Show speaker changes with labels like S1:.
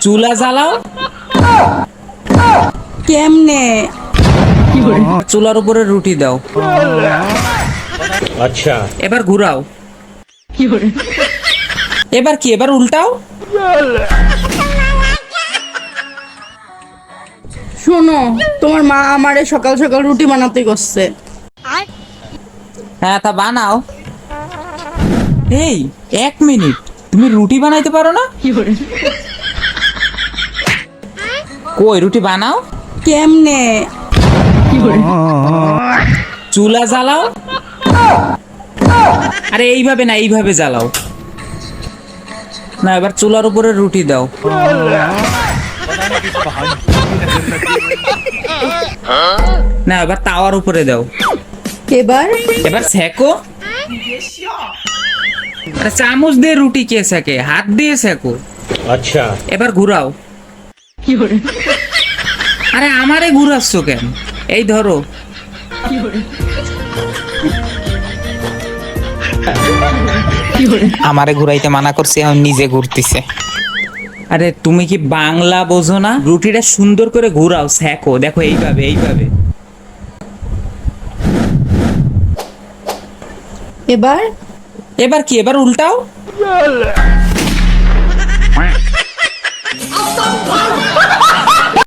S1: চুলা জ্বালাও।
S2: কেমনে?
S1: চুলার উপরে রুটি দাও।
S3: अच्छा
S1: এবার ঘুরাও। এবার কি? এবার উল্টাও।
S2: শোনো, তোমার মা আমারে সকাল সকাল রুটি বানাতে করছে।
S1: হ্যাঁ, তা বানাও। এই 1 মিনিট, তুমি রুটি বানাইতে পারো না? কই রুটি বানাও।
S2: কেমনে?
S1: চুলা জ্বালাও। আরে এইভাবে না, এইভাবে জ্বালাও। না, এবার চুলার উপরে রুটি দাও। না, এবার তাওয়ার উপরে দাও।
S2: এবার
S1: এবার সেকো। আরে চামচ দিয়ে রুটি কে সেকে? হাত দিয়ে সেকো।
S3: अच्छा
S1: এবার ঘুরাও। আরে আমারে ঘুরাচ্ছ কেন? এই ধরো। আমারে ঘুরাইতে মানা করছি, এখন নিজে ঘুরতেছে। আরে তুমি কি বাংলা বোঝো না? রুটিটা সুন্দর করে ঘুরাও, সেকো। দেখো এইভাবে, এইভাবে।
S2: এবার
S1: এবার কি? এবার উল্টাও।